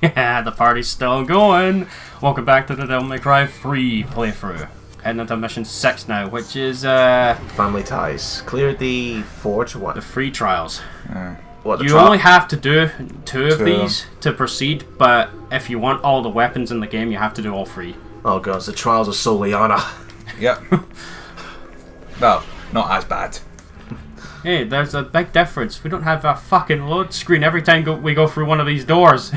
Yeah, the party's still going. Welcome back to the Devil May Cry 3 playthrough. Heading into mission 6 now, which is Family Ties. Clear the forge or what? the free trials. You only have to do 2 of these to proceed, but if you want all the weapons in the game, you have to do all 3. Oh god, the trials of Soliana. Yep. Well, not as bad. Hey, there's a big difference. We don't have a fucking load screen every time we go through one of these doors.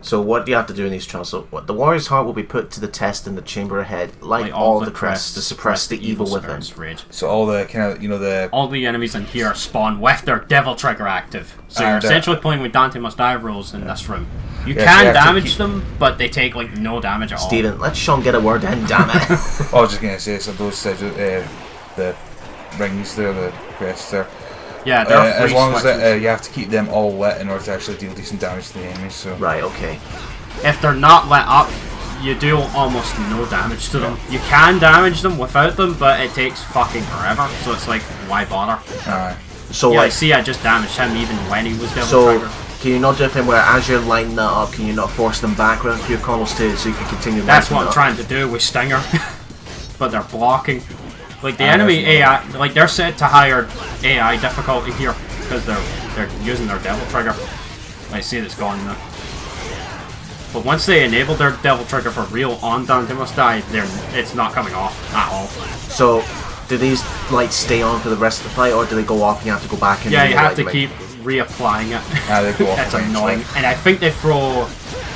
So what do you have to do in these trials? So what, the warrior's heart will be put to the test in the chamber ahead, like all the crests, to suppress the evil within. Rage. So all the kind of, all the enemies in here spawn with their devil trigger active. So you're essentially playing with Dante Must Die rules in this room. You can damage them, but they take like no damage at all. Steven, let Sean get a word in, damn it. I was just gonna say, so those the rings there, the crests there. Yeah, they're free as long switches. as you have to keep them all lit in order to actually deal decent damage to the enemies. So right, okay. If they're not lit up, you do almost no damage to them. You can damage them without them, but it takes fucking forever. So it's like, why bother? So yeah, like, see, I just damaged him even when he was devil trigger. Can you not do anything where as you're lining that up, can you not force them back around through your combos too, so you can continue? That's what I'm trying to do with Stinger, but they're blocking. Like the enemy AI, like they're set to higher AI difficulty here because they're using their devil trigger. I see it's gone now. But once they enable their devil trigger for real on Dante Must Die, it's not coming off at all. So, do these lights stay on for the rest of the fight, or do they go off and you have to go back and? Yeah, you have to keep reapplying it. They go off. It's annoying, and I think they throw.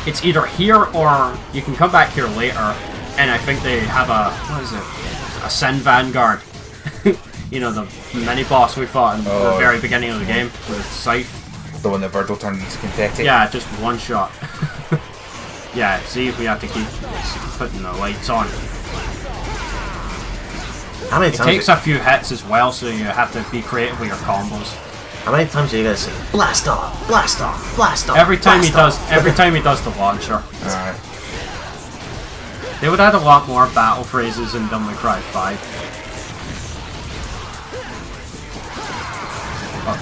It's either here or you can come back here later, and I think they have a Sin Vanguard. You know, the mini boss we fought in the very beginning of the game with Scythe. The one that Virgil turned into Confetti. Yeah, just one shot. Yeah, see, we have to keep putting the lights on. How many times? It takes a few hits as well, so you have to be creative with your combos. How many times are you gonna say blast off, blast off, blast off? Every time every time he does the launcher. Alright. They would add a lot more battle phrases in Devil May Cry 5. Oh,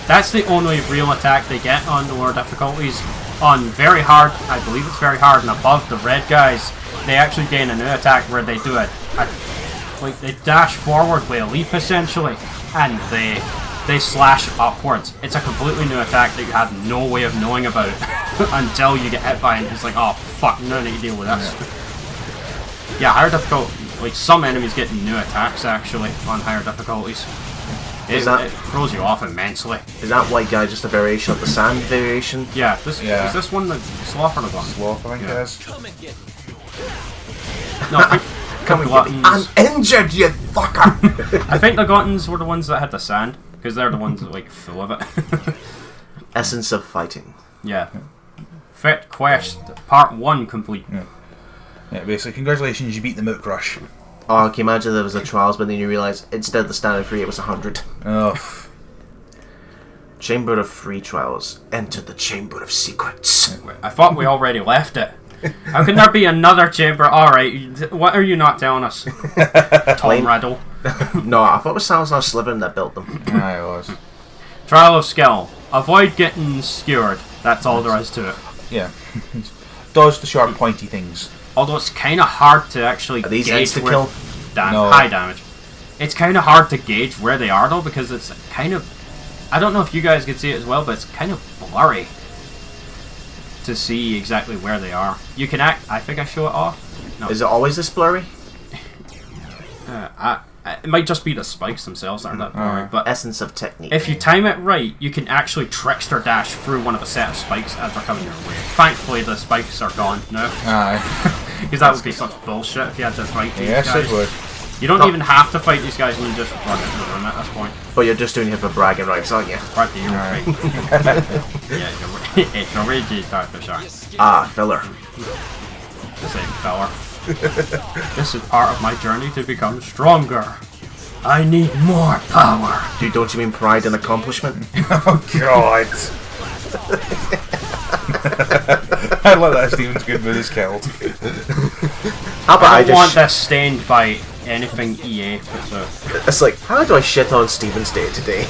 that's the only real attack they get on lower difficulties. On very hard, I believe it's very hard, and above the red guys, they actually gain a new attack where they do like they dash forward with a leap essentially, and they slash upwards. It's a completely new attack that you have no way of knowing about until you get hit by it. It's like, oh fuck, no need to deal with this. Yeah, higher difficulty, like some enemies get new attacks actually on higher difficulties. It throws you off immensely. Is that white guy just a variation of the sand variation? Yeah, is this one the Sloth or the Glutton? Sloth, I think it is. No, I think Come the Gluttons. I'm injured, you fucker! I think the Gluttons were the ones that had the sand, because they're the ones that like full of it. Essence of fighting. Yeah. Fit Quest Part 1 complete. Yeah, basically, congratulations, you beat the Moot Rush. Oh, can you imagine there was a trials, but then you realise instead of the standard 3, it was 100. Oh. Chamber of Free Trials. Enter the Chamber of Secrets. I thought we already left it. How can there be another chamber? Alright, what are you not telling us? Tom Riddle. No, I thought it was Salazar Slytherin that built them. Yeah, it was. Trial of Skill. Avoid getting skewered. That's all there is to it. Yeah. Dodge the sharp pointy things. Although it's kind of hard to actually Are these gauge insta-kill? high damage. It's kind of hard to gauge where they are though, because it's kind of... I don't know if you guys can see it as well, but it's kind of blurry to see exactly where they are. You can I think I show it off. No. Is it always this blurry? It might just be the spikes themselves that are that blurry, but Essence of technique. if you time it right, you can actually trickster dash through one of a set of spikes as they're coming your way. Thankfully, the spikes are gone now. Aye. Because that would be such bullshit if you had to fight these Yes, guys. it would. You don't even have to fight these guys, and you just run into the room at this point. But you're just doing it for bragging rights, aren't you? Right, the right. Yeah, it's a rigid type of shot. Ah, filler. The same fella. This is part of my journey to become stronger. I need more power. Dude, don't you mean pride and accomplishment? Oh, God. I love that Steven's good with his killed. How about I don't want this stained by anything EA puts out. It's like, how do I shit on Steven's Day today?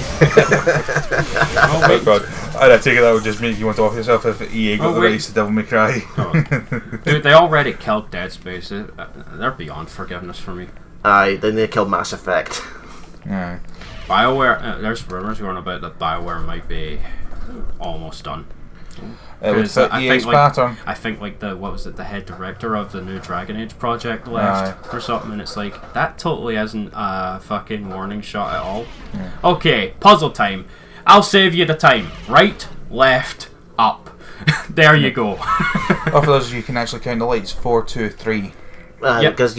Oh god, I take it that would just make you want to off yourself if EA got the rights to Devil May Cry. Dude, they already killed Dead Space. They're beyond forgiveness for me. Aye, then they killed Mass Effect. Aye. BioWare, there's rumours going about that BioWare might be almost done. It would fit EA's pattern. I think like the head director of the new Dragon Age project left or something, and it's like, that totally isn't a fucking warning shot at all. Yeah. Okay, puzzle time. I'll save you the time. Right, left, up. There you go. Oh, for those of you who can actually count the lights, 4, 2, 3. Because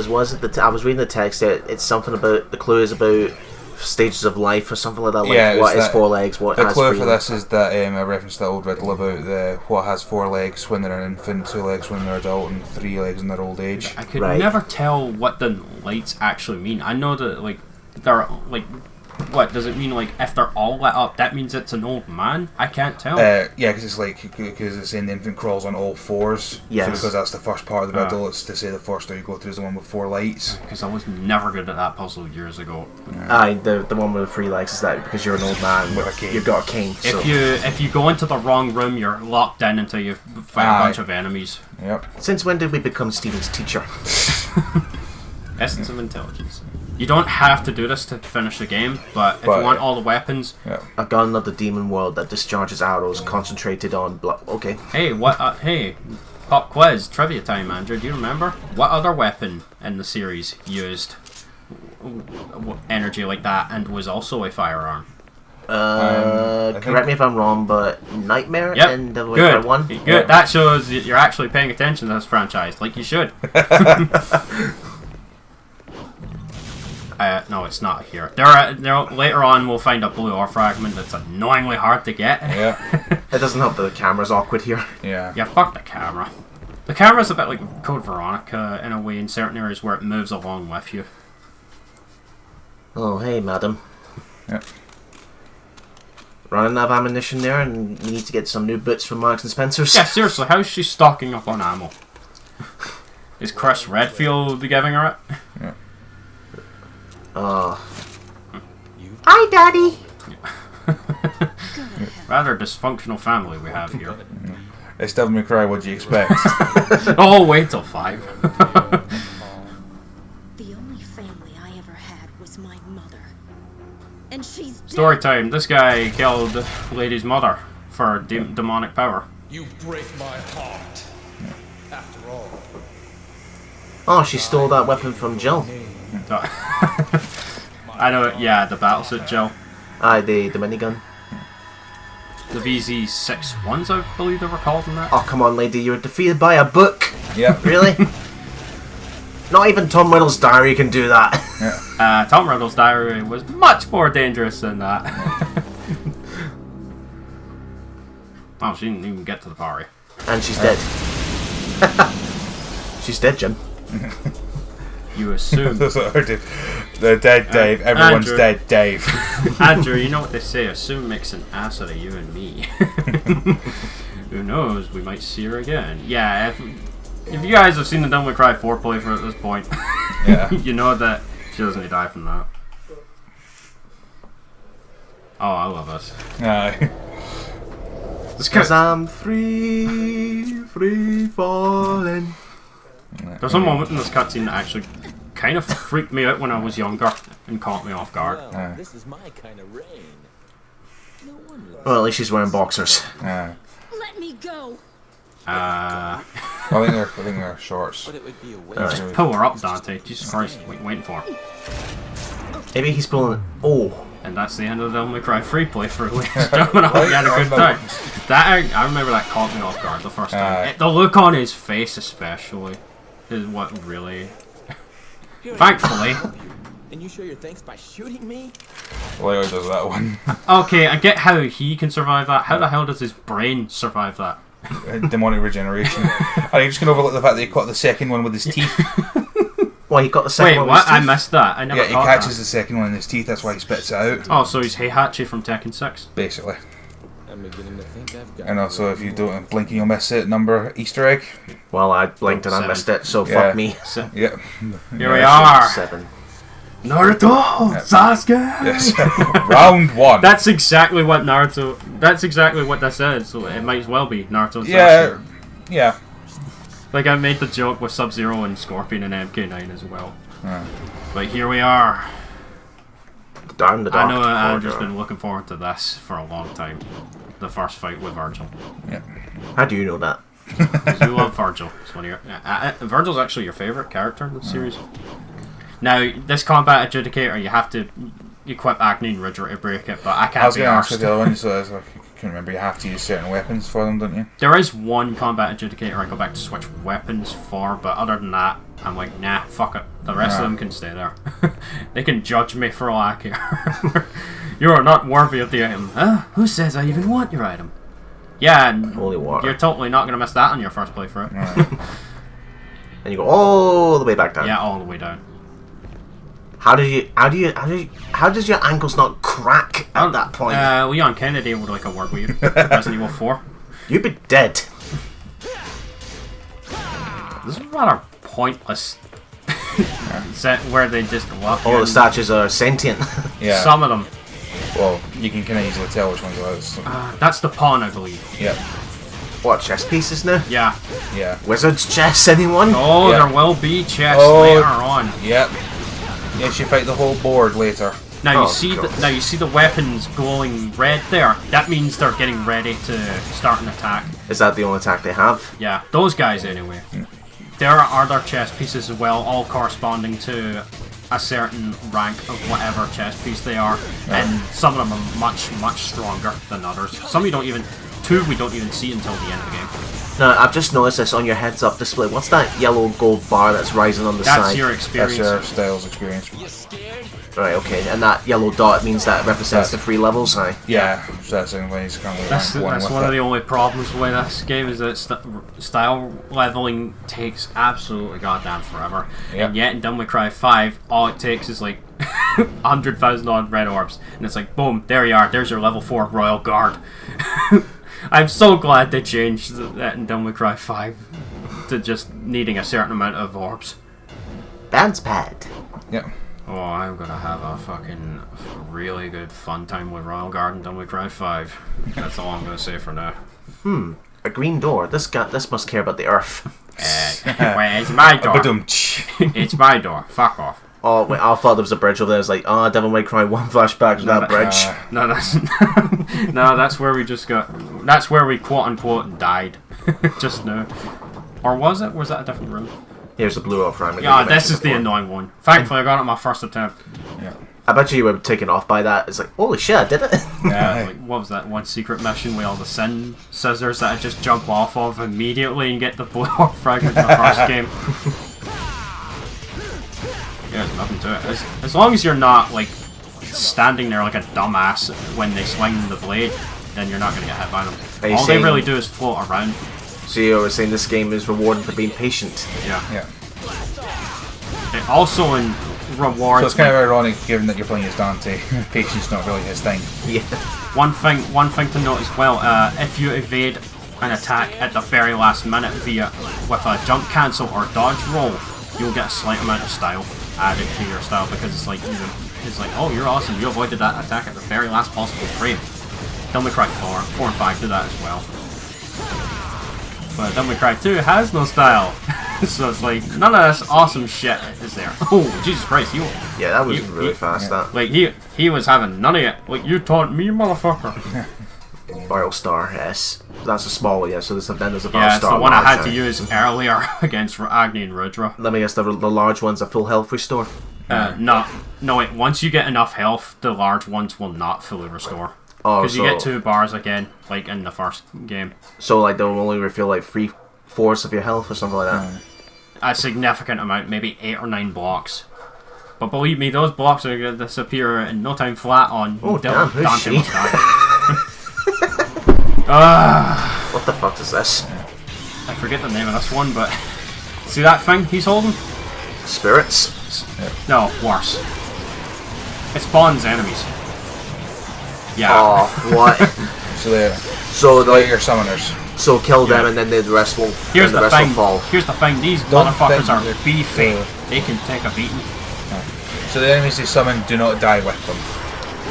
was it I was reading the text that it's something about the clue is about stages of life or something like that. Like what is 4 legs? What the has clue 3 for legs? this is that a reference to the old riddle about what has 4 legs when they're an infant, 2 legs when they're adult, and 3 legs in their old age. I could never tell what the lights actually mean. I know that like they're like. What does it mean? Like if they're all lit up, that means it's an old man? I can't tell. Yeah, because it's saying the infant crawls on all 4s. Yes. So because that's the first part of the riddle, it's to say the first door you go through is the one with 4 lights. Because I was never good at that puzzle years ago. Aye, the one with the 3 legs is that because you're an old man with a cane. You've got a cane. So. If you go into the wrong room, you're locked in until you fight a bunch of enemies. Yep. Since when did we become Steven's teacher? Essence of intelligence. You don't have to do this to finish the game, but if you want all the weapons... A gun of the demon world that discharges arrows concentrated on blood. Okay. Hey, hey, pop quiz, trivia time, Andrew. Do you remember? What other weapon in the series used energy like that and was also a firearm? Correct me if I'm wrong, but Nightmare and Devil May Cry 1? Good. Yep. That shows that you're actually paying attention to this franchise, like you should. No, it's not here. Later on, we'll find a blue ore fragment that's annoyingly hard to get. Yeah. It doesn't help that the camera's awkward here. Yeah. Yeah, fuck the camera. The camera's a bit like Code Veronica in a way in certain areas where it moves along with you. Oh, hey, madam. Yep. Running out of ammunition there, and you need to get some new boots from Marks and Spencer's. Yeah, seriously, how's she stocking up on ammo? Is Chris Redfield giving her it? Yeah. Hi, Daddy! Rather dysfunctional family we have here. It's Devil May Cry, what do you expect? Oh, wait till 5. The only family I ever had was my mother. And she's dead. Story time. This guy killed lady's mother for demonic power. You break my heart. After all. Oh, she stole that weapon from Jill. I know, yeah, the battlesuit Jill. Aye, the minigun. The VZ61s, I believe they were called in that. Oh, come on, lady, you're defeated by a book. Yeah. Really? Not even Tom Riddle's diary can do that. Yeah. Tom Riddle's diary was much more dangerous than that. Oh, she didn't even get to the party. And she's dead. She's dead, Jim. You assume. The dead Dave. Everyone's Andrew. dead Dave. Andrew, you know what they say, assume makes an ass out of you and me. Who knows, we might see her again. Yeah, if you guys have seen the Devil May Cry 4 playthrough at this point, Yeah. you know that she doesn't die from that. Oh, I love this. Aye. Because I'm free falling. There's a moment in this cutscene that actually kind of freaked me out when I was younger and caught me off guard. Well, this is my kind of rain. No wonder. Well, at least she's wearing boxers. Aye. Let me go. I think they're shorts. But it would be a waste. Just pull her up, Dante. Jesus Christ, what are you waiting for? Maybe he's pulling. Oh. And that's the end of the Devil May Cry 3 playthrough, ladies and gentlemen. I hope you had a good time. I remember that caught me off guard the first time. The look on his face especially is what really... Thankfully. And you show your thanks by shooting me? Leo does that one. Okay, I get how he can survive that. How the hell does his brain survive that? Demonic regeneration. Are you just going to overlook the fact that he caught the second one with his teeth? Well, he got the second Wait, one. what? I missed that. I never Yeah, he caught catches that. the second one in his teeth, that's why he spits it out. Oh, so he's Heihachi from Tekken 6? Basically. I'm beginning to think I've got. And also, if you don't blink, you'll miss it. Number Easter egg. Well, I blinked and I 7. missed it, so Yeah. fuck me. Yep. Here we are. 7. Naruto, Sasuke. Yes. Round 1. That's exactly what Naruto. That's exactly what that said. So it might as well be Naruto. And Yeah. Sasuke. Yeah. Like I made the joke with Sub-Zero and Scorpion and MK9 as well. But here we are. Down the I dark know I've corridor. just been looking forward to this for a long time. The first fight with Virgil. Yeah. How do you know that? 'Cause you love Virgil. It's one of your, Virgil's actually your favourite character in the series. Now, this combat adjudicator, you have to equip Agni and Ridra to break it, but I I can't was be going to ask you arsed. the other one, so I couldn't remember. You have to use certain weapons for them, don't you? There is one combat adjudicator I go back to switch weapons for, but other than that, I'm like, nah, fuck it. The rest of them can stay there. They can judge me for all I care. You are not worthy of the item. Who says I even want your item? Yeah, and Holy water. you're totally not going to miss that on your first playthrough. And you go all the way back down. Yeah, all the way down. How does your ankles not crack at that point? Leon Kennedy would like a word with you. Resident Evil 4. You'd be dead. This is rather pointless set where they just walk All in. the statues are sentient. Yeah. Some of them. Well, you can kind of easily tell which ones are those. So. That's the pawn, I believe. Yep. What, chess pieces now? Yeah. Yeah. Wizard's chess, anyone? Oh, Yeah. there will be chests Oh. later on. Yep. Yes, you fight the whole board later. Now you Oh, see God. now you see the weapons glowing red there. That means they're getting ready to start an attack. Is that the only attack they have? Yeah, those guys anyway. There are other chess pieces as well, all corresponding to a certain rank of whatever chess piece they are, and some of them are much, much stronger than others. Some we don't even see until the end of the game. No, I've just noticed this on your heads-up display. What's that yellow gold bar that's rising on the That's side? your That's experience. your Styles experience. Right, okay. And that yellow dot means that represents the 3 levels, aye? Yeah. So that's the only way he's kind of That's one with one of it. the only problems with this game is that style leveling takes absolutely goddamn forever. Yep. And yet in Devil May Cry 5, all it takes is like 100,000 odd red orbs, and it's like boom, there you are. There's your level 4 Royal Guard. I'm so glad they changed that in Devil May Cry 5 to just needing a certain amount of orbs. Bounce pad. Yep. Oh, I'm gonna have a fucking really good fun time with Royal Guard and Devil May Cry 5. That's all I'm gonna say for now. A green door. This must care about the earth. Well, it's my door. Ba-dum-tsh. It's my door. Fuck off. Oh, wait, I thought there was a bridge over there. It's like, Devil May Cry 1 flashback to that bridge. No, that's no. That's where we just got. That's where we quote unquote died. Just now. Or was it? Was that a different room? Here's the blue off fragment. Yeah, this is the annoying one. Thankfully, I got it on my first attempt. Yeah. I bet you were taken off by that. It's like, holy shit, I did it. Yeah, like, what was that one secret mission with all the sin scissors that I just jump off of immediately and get the blue off fragment in the first game? Yeah, there's nothing to it. As long as you're not, like, standing there like a dumbass when they swing the blade, then you're not going to get hit by them. Are you All they saying- really do is float around. So you were saying this game is rewarding for being patient. Yeah. Yeah. It also rewards... So it's kind of ironic, given that you're playing as Dante. Patience not really his thing. Yeah. One thing to note as well, if you evade an attack at the very last minute with a jump cancel or dodge roll, you'll get a slight amount of style added to your style, because it's like, oh, you're awesome, you avoided that attack at the very last possible frame. Devil May Cry 4 and 5 do that as well. But Devil May Cry 2 has no style. So it's like, none of this awesome shit is there. Oh, Jesus Christ, Yeah, that was You- really you- fast, that. like, he was having none of it. Like, you taught me, motherfucker. Viral Star S. That's a small one, yeah, so there's a Viral Yeah, it's Star the one I large, had to use earlier against Agni and Rudra. Let me guess, the large one's a full health restore. No, wait, once you get enough health, the large ones will not fully restore. Oh, Because you so, get 2 bars again, like in the first game. so like they'll only refill like 3/4 of your health or something like that. A significant amount, maybe 8 or 9 blocks. But believe me, those blocks are going to disappear in no time flat on Oh, damn, who's Dante she? must die. What the fuck is this? I forget the name of this one, but... See that thing he's holding? Spirits? No, worse. It spawns enemies. Yeah. Oh, what? So they're your summoners. So kill them and then the rest will. Here's the rest thing. will fall. Here's the thing. These Don't motherfuckers think are they're- beefy. They can take a beating. So the enemies they summon do not die with them.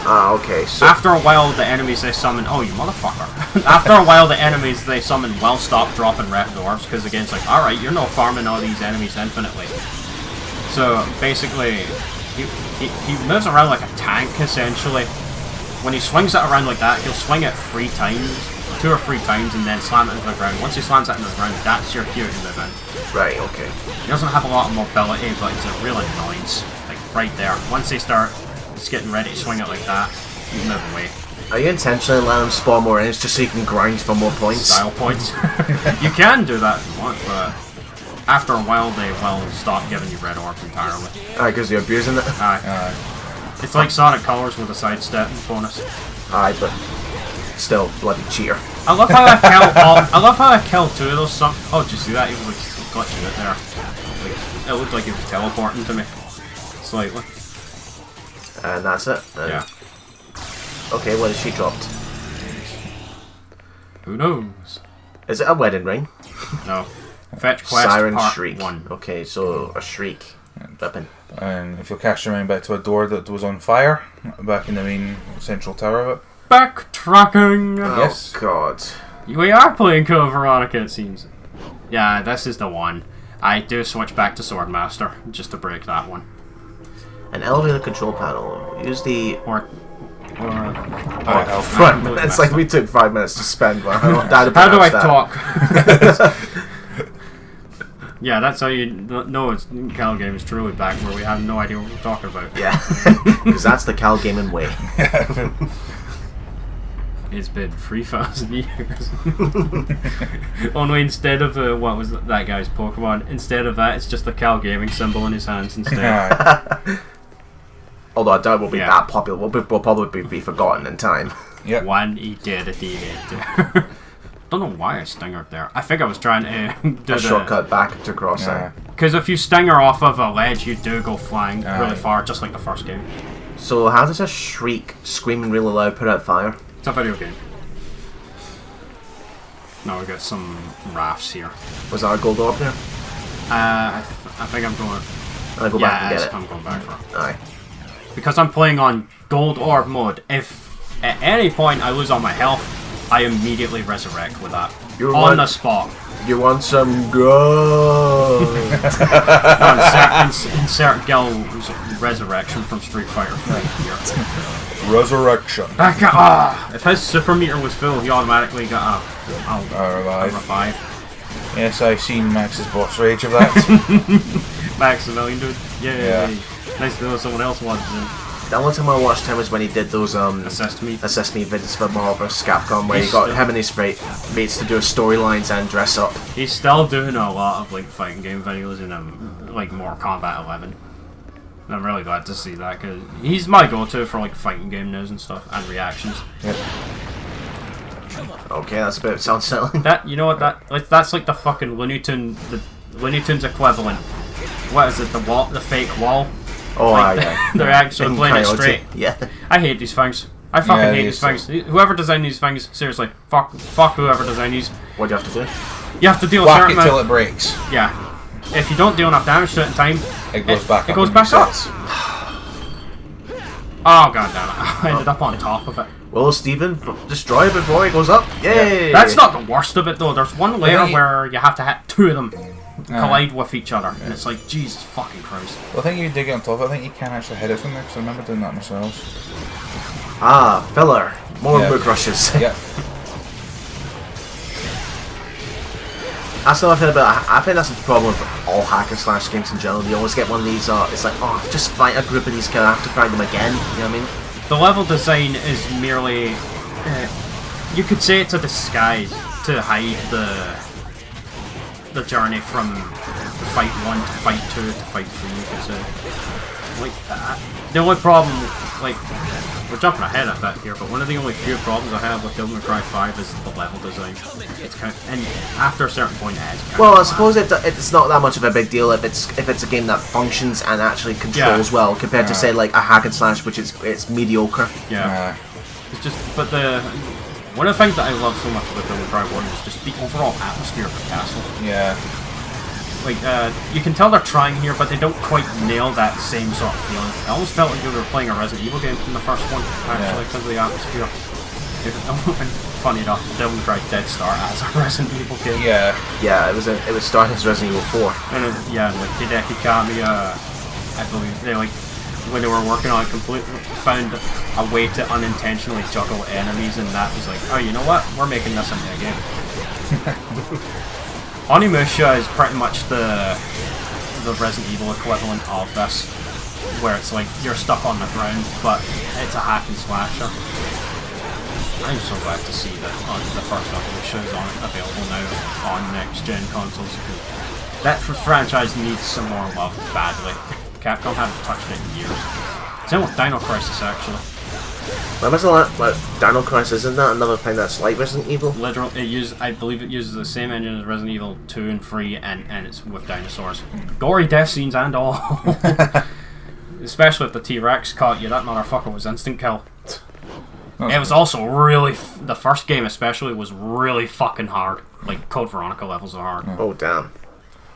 Ah, okay. So After a while, the enemies they summon. Oh, you motherfucker! After a while, the enemies they summon will stop dropping red orbs because again, it's like, all right, you're not farming all these enemies infinitely. So basically, he moves around like a tank essentially. When he swings it around like that, he'll swing it 3 times, 2 or 3 times, and then slam it into the ground. Once he slams it into the ground, that's your cue to move in. right, okay. He doesn't have a lot of mobility, but he's a real annoyance. Like right there. Once they start just getting ready to swing it like that, you move away. Are you intentionally letting him spawn more enemies just so you can grind for more points? Style points. You can do that if you want, but after a while they will stop giving you red orbs entirely. Alright, because you're abusing it. Aye. It's like Sonic Colors with a sidestep bonus. Aye, but still, bloody cheater. I love how I love how I killed 2 of those. Oh, did you see that? He was like glitching it there. Like, it looked like he was teleporting to me slightly. And that's it. Yeah. Okay, what has she dropped? Who knows? Is it a wedding ring? No. Fetch quest Siren part Shriek. 1. Okay, so a shriek. Weapon. And if you'll cast your mind back to a door that was on fire, back in the main central tower of it. Backtracking! Yes. Oh god. We are playing Code Veronica, it seems. Yeah, this is the one. I do switch back to Swordmaster, just to break that one. An elevator control panel. Use the... Or front. It's like we took 5 minutes to spend. But how do I talk? Yeah, that's how you know it's Cal Game is truly back where we have no idea what we're talking about. Yeah. Because that's the Cal Gaming way. It's been 3,000 years. Only instead of what was that guy's Pokemon, instead of that, it's just the Cal Gaming symbol in his hands instead. Although I doubt we'll be that popular. We'll probably be forgotten in time. Yep. One he did at the end. Don't know why I stingered there. I think I was trying to do A shortcut back to crossing. Because if you stinger off of a ledge, you do go flying really far, just like the first game. So how does a shriek, screaming really loud, put out fire? It's a video game. Now we got some rafts here. Was that a gold orb there? I think I'm going. I'll go back and get it. I'm going back for it. Aye. Because I'm playing on gold orb mode. If at any point I lose all my health, I immediately resurrect with that. On the spot. You want some gold? Insert Gil's resurrection from Street Fighter 3 here. Resurrection. If his super meter was full, he automatically got a revive. Yes, I've seen Max's boss rage of that. Maximilian dude. Yeah. Nice to know someone else wanted to. The only time I watched him was when he did those Assist Me videos for Marvel vs. Capcom, where he got him and his mates to do storylines and dress up. He's still doing a lot of like fighting game videos in like more Combat 11. And I'm really glad to see that because he's my go-to for like fighting game news and stuff and reactions. Yep. Okay, that's a bit sounds silly. That that's like the fucking Looney Tunes equivalent. What is it? The fake wall. Oh, like, yeah. They're actually playing it Coyote. straight. Yeah. I hate these things. I fucking hate these things. Whoever designed these things, seriously, fuck whoever designed these. What do you have to do? You have to deal a Whack certain it till amount. it breaks. Yeah. If you don't deal enough damage to it in time, It goes back up. It goes and back up. resets. Oh god damn it! I ended up on top of it. Well, Stephen, destroy it before it goes up. Yay! That's not the worst of it though. There's one layer think- where you have to hit 2 of them collide with each other, and it's like Jesus fucking Christ. Well, I think if you dig it on top, I think you can actually hit it from there, because I remember doing that myself. Ah, filler. More book rushes. Yeah. That's the thing about. I think that's the problem with all hack and slash games in general. You always get one of these. It's like, oh, just fight a group of these guys. I have to fight them again. You know what I mean? The level design is merely, you could say it's a disguise to hide the journey from fight 1 to fight 2 to fight 3. You could say. Like the only problem, like, we're jumping ahead a bit here, but one of the only few problems I have with Devil May Cry 5 is the level design. It's kind of, and after a certain point, it is kind Well, of I suppose it's not that much of a big deal if it's a game that functions and actually controls well compared to say like a hack and slash, which it's mediocre. Yeah. It's just, but One of the things that I love so much about Devil May Cry 1 is just the overall atmosphere of the castle. Yeah. Like, you can tell they're trying here, but they don't quite nail that same sort of feeling. I almost felt like we were playing a Resident Evil game from the first one, actually, because of the atmosphere. Funny enough, Devil May Cry did start as a Resident Evil game. Yeah. Yeah, it was started as Resident Evil 4. And like Hideki Kamiya, I believe they when they were working on it, completely found a way to unintentionally juggle enemies, and that was like, oh, you know what? We're making this into a game. Onimusha is pretty much the Resident Evil equivalent of this, where it's like you're stuck on the ground, but it's a hack and slasher. I'm so glad to see that the first Onimusha is available now on next-gen consoles. That franchise needs some more love badly. Capcom haven't touched it in years. Same with Dino Crisis, actually. When was the last? What, Dino Crisis? Isn't that another thing that's like Resident Evil? Literally, I believe it uses the same engine as Resident Evil 2 and 3, and it's with dinosaurs. Gory death scenes and all. Especially if the T-Rex caught you, that motherfucker was instant kill. It was also really, the first game especially was really fucking hard. Like, Code Veronica levels are hard. Oh, damn.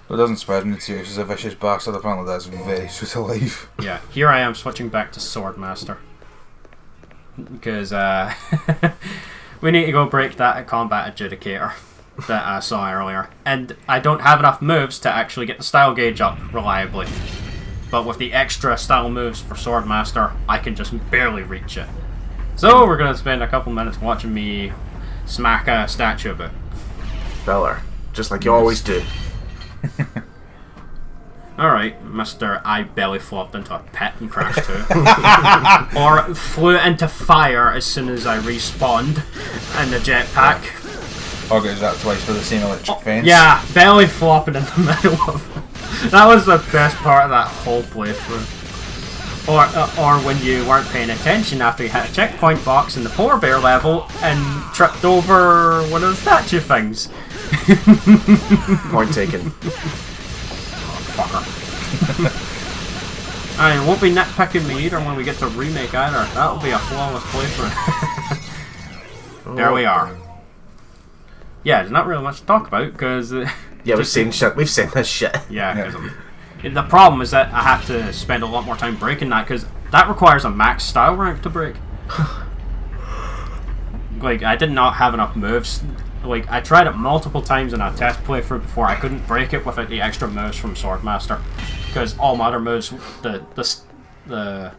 It doesn't spread in the series as a vicious bastard, apparently that's very sweet to life. Yeah, here I am switching back to Swordmaster. Because, we need to go break that combat adjudicator that I saw earlier. And I don't have enough moves to actually get the style gauge up reliably. But with the extra style moves for Swordmaster, I can just barely reach it. So we're going to spend a couple minutes watching me smack a statue a bit. Feller. Just like you always do. Alright, Mr. I belly flopped into a pit and crashed too. Or flew into fire as soon as I respawned in the jetpack. Or goes that twice for the same electric fence. Yeah, belly flopping in the middle of it. That was the best part of that whole playthrough. Or when you weren't paying attention after you hit a checkpoint box in the polar bear level and tripped over one of the statue things. Point taken. Fucker. I won't be nitpicking me either when we get to remake either. That'll be a flawless playthrough. There we are. Yeah, there's not really much to talk about because Yeah, we've seen shit. We've seen this shit. yeah, because the problem is that I have to spend a lot more time breaking that because that requires a max style rank to break. Like, I did not have enough moves. Like, I tried it multiple times in a test playthrough before I couldn't break it without the extra moves from Swordmaster, because all my other moves, the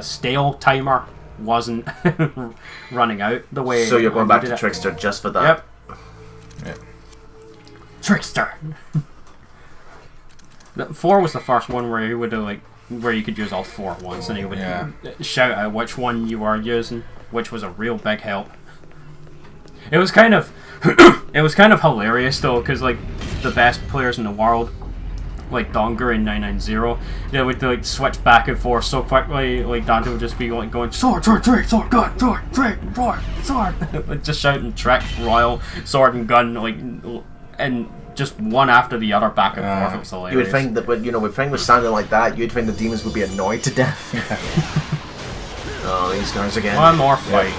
stale timer wasn't running out the way. So you're going back to it. Trickster just for that? Yep. Trickster. 4 was the first one where you would where you could use all 4 at once, and he would shout out which one you were using, which was a real big help. It was kind of hilarious though, because like the best players in the world, like Donger and 990, they would like switch back and forth so quickly. Like Dante would just be like going sword, gun, sword, like just shouting trick, royal, sword and gun, like, and just one after the other back and forth. It was hilarious. You would think that when things were sounding like that, you'd think the demons would be annoyed to death. Oh, these guys again. One more fight.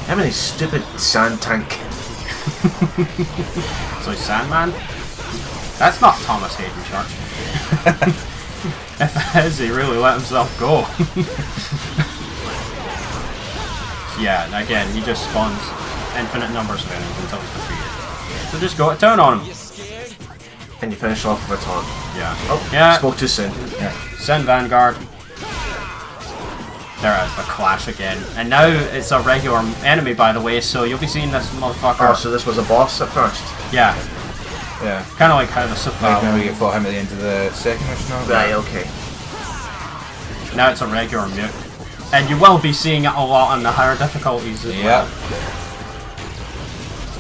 How many stupid sand tank? So Sandman? That's not Thomas Hayden Church. If it is, he really let himself go. Yeah, again, he just spawns infinite numbers of enemies until he's defeated. So just go to town on him. And you finish off with a taunt. Yeah. Oh, yeah. Spoke too soon. Yeah. Send Vanguard. There it is, the clash again. And now it's a regular enemy, by the way, so you'll be seeing this motherfucker. Oh, so this was a boss at first? Yeah. Yeah. Kind of like how the Like now we get fought him at the end of the second mission. Right, okay. Now it's a regular mute. And you will be seeing it a lot on the higher difficulties as well.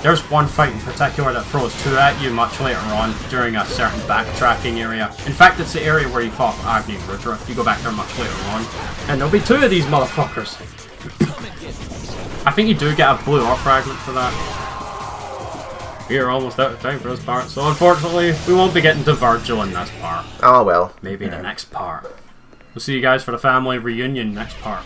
There's one fight in particular that throws 2 at you much later on during a certain backtracking area. In fact, it's the area where you fought Agni Rudra. You go back there much later on. And there'll be 2 of these motherfuckers. I think you do get a blue ore fragment for that. We're almost out of time for this part, so unfortunately, we won't be getting to Virgil in this part. Oh well. Maybe the next part. We'll see you guys for the family reunion next part.